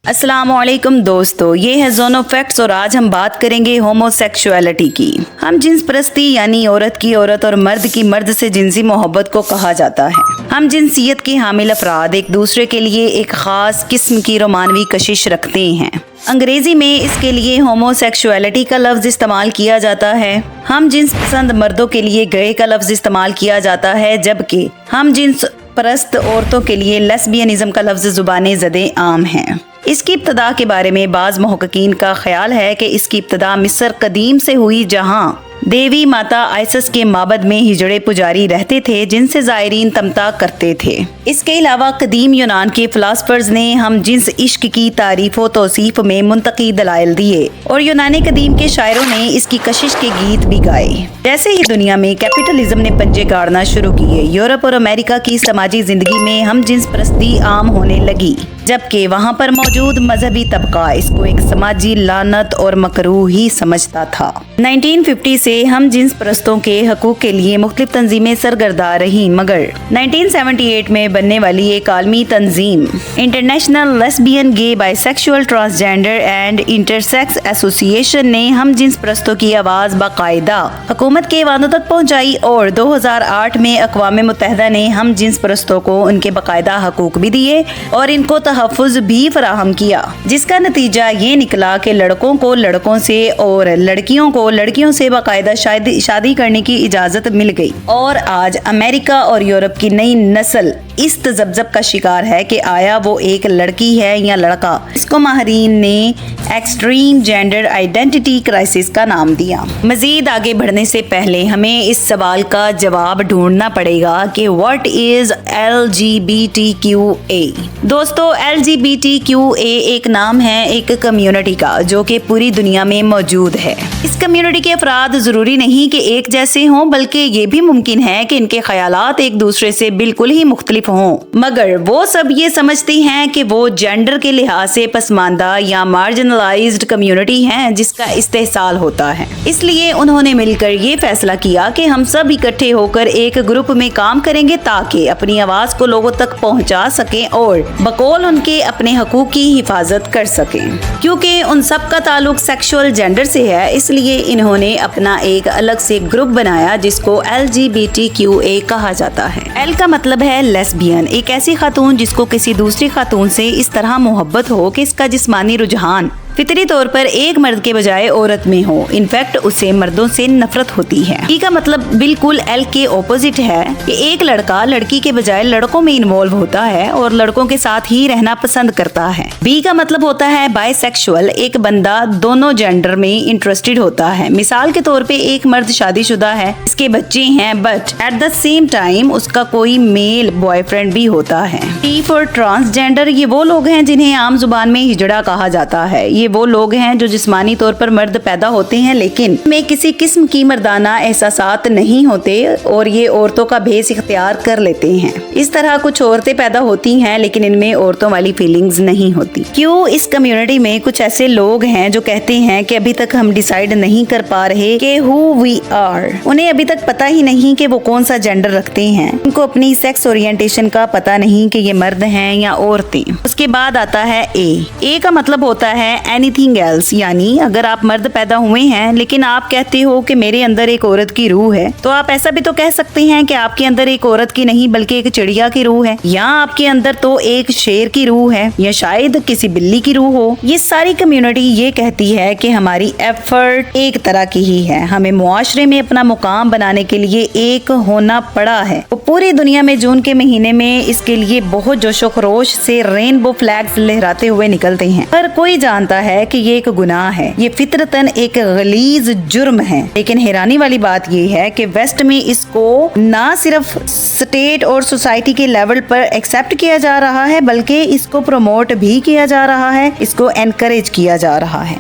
अस्सलाम वालेकुम दोस्तों, ये है ज़ोनो फैक्ट्स और आज हम बात करेंगे होमोसेक्सुअलिटी की। हम जिन्स परस्ती यानी औरत की औरत और मर्द की मर्द से जिनसी मोहब्बत को कहा जाता है। हम जिनसियत के हामिल अफराद एक दूसरे के लिए एक खास किस्म की रोमानवी कशिश रखते हैं। अंग्रेजी में इसके लिए होमोसेक्सुअलिटी का लफ्ज इस्तेमाल किया जाता है। हम जिन्स पसंद मर्दों के लिए गे का लफ्ज इस्तेमाल किया जाता है, जबकि हम जिन्स परस्त औरतों के लिए लेस्बियनिज्म का लफ्ज ज़ुबाने ज़दे आम है। इसकी इब्तदा के बारे में बाज़ मुहक्किकीन का ख्याल है कि इसकी इब्तदा मिस्र कदीम से हुई, जहाँ देवी माता आइसिस के माबद में हिजड़े पुजारी रहते थे जिनसे ज़ायरीन तमता करते थे। इसके अलावा कदीम यूनान के फिलासफर्स ने हम जिन्स इश्क की तारीफ व तौसीफ में मुंतकी दलाइल दिए और यूनानी कदीम के शायरों ने इसकी कशिश के गीत भी गाए। जैसे ही दुनिया में कैपिटलिज्म ने पंजे गाड़ना शुरू किए, यूरोप और अमेरिका की समाजी जिंदगी में हम जिन्स परस्ती आम होने लगी, जबकि वहाँ पर मौजूद मजहबी तबका इसको एक समाजी लानत और मकरूह ही समझता था। 1950 से हम जिन्स परस्तों के हकूक के लिए मुख्तलिफ तंजीमें सरगर्दा रहीं, मगर 1978 में बनने वाली एक आलमी तंजीम international lesbian gay bisexual transgender and intersex association ने हम जिन्स परस्तों की आवाज़ बाकायदा हुकूमत के वादों तक पहुँचाई और 2008 में अक़वाम मुत्तहिदा ने हम जिन्स परस्तों को उनके बाकायदा हकूक भी दिए और इनको तहफ़्फ़ुज़ भी फराहम किया, जिसका नतीजा ये निकला कि लड़कों को लड़कों से और लड़कियों को लड़कियों से बाकायदा शादी करने की इजाज़त मिल गई। और आज अमेरिका और यूरोप की नई नस्ल इस तजब्ज़ब का शिकार है कि आया वो एक लड़की है या लड़का। इसको माहरीन ने एक्सट्रीम जेंडर आइडेंटिटी क्राइसिस का नाम दिया। मजीद आगे बढ़ने से पहले हमें इस सवाल का जवाब ढूंढना पड़ेगा कि व्हाट इज LGBTQA। दोस्तों, LGBTQA एक नाम है एक कम्युनिटी का जो कि पूरी दुनिया में मौजूद है। इस कम्युनिटी के अफराद जरूरी नहीं कि एक जैसे हों, बल्कि ये भी मुमकिन है कि इनके ख्यालात एक दूसरे से बिल्कुल ही मुख्तलिफ हों, मगर वो सब ये समझती हैं कि वो जेंडर के लिहाज से पसमानदा या मार्जिनलाइज्ड कम्युनिटी है जिसका इस्तेहसाल होता है। इसलिए उन्होंने मिलकर ये फैसला किया कि हम सब इकट्ठे होकर एक ग्रुप में काम करेंगे ताकि अपनी आवाज को लोगों तक पहुंचा सकें और बकौल उनके अपने हकूक की हिफाजत कर सकें। क्योंकि उन सब का ताल्लुक सेक्सुअल जेंडर से है, इसलिए इन्होंने अपना एक अलग से ग्रुप बनाया जिसको LGBTQA कहा जाता है। L का मतलब है लेस्बियन, एक ऐसी खातून जिसको किसी दूसरी खातून से इस तरह मोहब्बत हो कि इसका जिस्मानी रुझान फितरी तौर पर एक मर्द के बजाय औरत में हो। इनफैक्ट उसे मर्दों से नफरत होती है। ई का मतलब बिल्कुल L के ऑपोजिट है कि एक लड़का लड़की के बजाय लड़कों में इन्वॉल्व होता है और लड़कों के साथ ही रहना पसंद करता है। बी का मतलब होता है बाइसेक्सुअल, एक बंदा दोनों जेंडर में इंटरेस्टेड होता है। मिसाल के तौर पे एक मर्द शादीशुदा है, इसके बच्चे हैं, but at the same time उसका कोई मेल बॉयफ्रेंड भी होता है। टी फॉर ट्रांसजेंडर, ये वो लोग हैं जिन्हें आम जुबान में हिजड़ा कहा जाता है। ये वो लोग हैं जो जिस्मानी तौर पर मर्द पैदा होते हैं लेकिन में किसी किस्म की मर्दाना एहसासात नहीं होते और ये औरतों का भेस इख्तियार कर लेते हैं। इस तरह कुछ औरतें पैदा होती हैं लेकिन इनमें औरतों वाली फीलिंग्स नहीं होती। क्यों? इस कम्युनिटी में कुछ ऐसे लोग हैं जो कहते हैं कि अभी तक हम डिसाइड नहीं कर पा रहे कि हु वी आर। उन्हें अभी तक पता ही नहीं कि वो कौन सा जेंडर रखते हैं। उनको अपनी सेक्स ओरिएंटेशन का पता नहीं कि ये मर्द हैं या औरतें। उसके बाद आता है ए का मतलब होता है एनीथिंग एल्स, यानी अगर आप मर्द पैदा हुए हैं लेकिन आप कहते हो कि मेरे अंदर एक औरत की रूह है, तो आप ऐसा भी तो कह सकते हैं कि आपके अंदर एक औरत की नहीं बल्कि एक चिड़िया की रूह है, या आपके अंदर तो एक शेर की रूह है, या शायद किसी बिल्ली की रूह हो। ये सारी कम्युनिटी ये कहती है कि हमारी एफर्ट एक तरह की ही है। हमें मुआशरे में अपना मुकाम बनाने के लिए एक होना पड़ा है। तो पूरी दुनिया में जून के महीने में इसके लिए बहुत जोशो खरोश से रेनबो फ्लैग्स लहराते हुए निकलते हैं। हर कोई जानता है कि ये एक गुनाह है, ये फितरतन एक गलीज जुर्म है। लेकिन हैरानी वाली बात ये है कि वेस्ट में इसको ना सिर्फ स्टेट और सोसाइटी के लेवल पर एक्सेप्ट किया जा रहा है बल्कि इसको प्रमोट भी किया जा रहा है, इसको एनकरेज किया जा रहा है।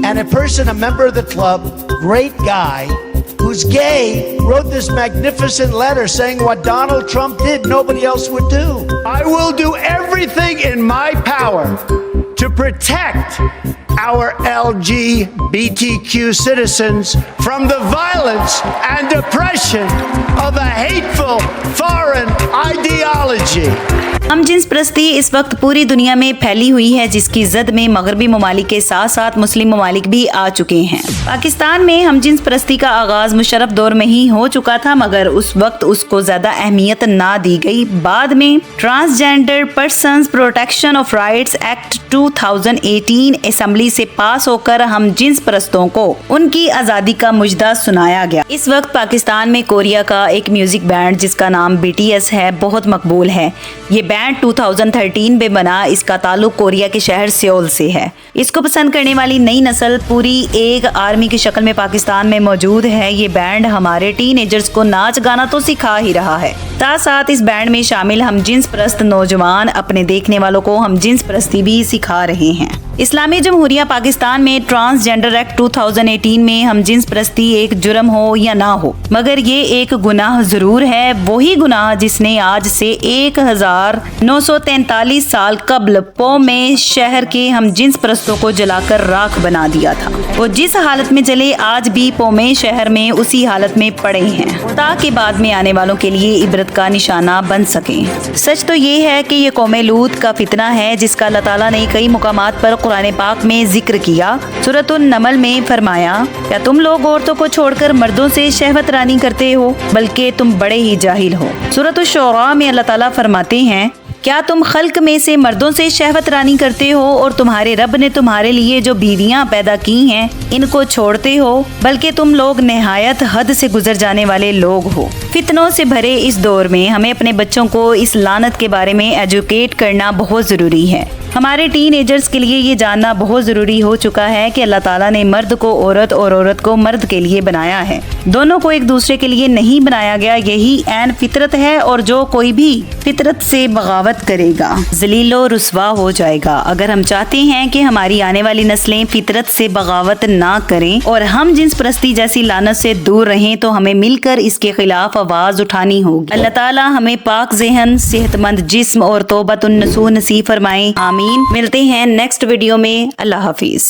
And a person, a member of the club, great guy, who's gay, wrote this magnificent letter saying what Donald Trump did, nobody else would do. I will do everything in my power to protect our LGBTQ citizens from the violence and oppression of a hateful foreign ideology. हम jeans प्रस्ती इस वक्त पूरी दुनिया में फैली हुई है, जिसकी जद में मगरबी ममालिक के साथ साथ मुस्लिम ममालिक भी आ चुके हैं। पाकिस्तान में हम जिन्स प्रस्ती का आगाज मुशर्रफ दौर में ही हो चुका था, मगर उस वक्त उसको ज्यादा अहमियत ना दी गई। बाद में transgender persons protection of rights act 2018 assembly से पास होकर हम जिन्स प्रस्तों को उनकी आजादी का मुजदा सुनाया गया। इस वक्त पाकिस्तान में कोरिया का एक म्यूजिक बैंड जिसका नाम BTS है बहुत मकबूल है। ये बैंड 2013 में बना, इसका ताल्लुक कोरिया के शहर सियोल से है। इसको पसंद करने वाली नई नस्ल पूरी एक आर्मी की शक्ल में पाकिस्तान में मौजूद है। ये बैंड हमारे टीनेजर्स को नाच गाना तो सिखा ही रहा है, साथ इस बैंड में शामिल हम जिन्स प्रस्त नौजवान अपने देखने वालों को हम जिन्स प्रस्ती भी सिखा रहे हैं। इस्लामी जमहूरिया पाकिस्तान में ट्रांसजेंडर एक्ट 2018 में हम जिन्स प्रस्ती एक जुर्म हो या ना हो, मगर ये एक गुनाह जरूर है, वही गुनाह जिसने आज से 1943 साल कबल पो में शहर के हम जिन्स प्रस्तों को जलाकर राख बना दिया था। वो जिस हालत में जले आज भी पो में शहर में उसी हालत में पड़े हैं, ताकि बाद में आने वालों के लिए इबरत का निशाना बन सके। सच तो ये है कि ये कौमे लूत का फितना है, जिसका अल्लाह ताला ने कई मुकामात पर कुरान पाक में जिक्र किया। सूरतुन नमल में फरमाया, क्या तुम लोग औरतों को छोड़कर मर्दों से शहवत रानी करते हो, बल्कि तुम बड़े ही जाहिल हो। सूरत शुरा में अल्लाह ताला फरमाते हैं, क्या तुम खल्क में से मर्दों से शहवत रानी करते हो और तुम्हारे रब ने तुम्हारे लिए जो बीवियां पैदा की हैं इनको छोड़ते हो, बल्कि तुम लोग निहायत हद से गुजर जाने वाले लोग हो। फितनों से भरे इस दौर में हमें अपने बच्चों को इस लानत के बारे में एजुकेट करना बहुत ज़रूरी है। हमारे टीनेजर्स के लिए ये जानना बहुत ज़रूरी हो चुका है कि अल्लाह ताला ने मर्द को औरत और औरत को मर्द के लिए बनाया है, दोनों को एक दूसरे के लिए नहीं बनाया गया। यही ऐन फितरत है, और जो कोई भी फितरत से बगावत करेगा जलीलो रुस्वा हो जाएगा। अगर हम चाहते हैं कि हमारी आने वाली नस्लें फितरत से बगावत ना करें और हम जिन्स प्रस्ती जैसी लानत से दूर रहें, तो हमें मिलकर इसके खिलाफ आवाज उठानी होगी। अल्लाह ताला हमें पाक ज़हन, सेहतमंद जिस्म और तौबतुन नसूह नसीब फरमाएं। आमीन। मिलते हैं नेक्स्ट वीडियो में। अल्लाह हाफिज।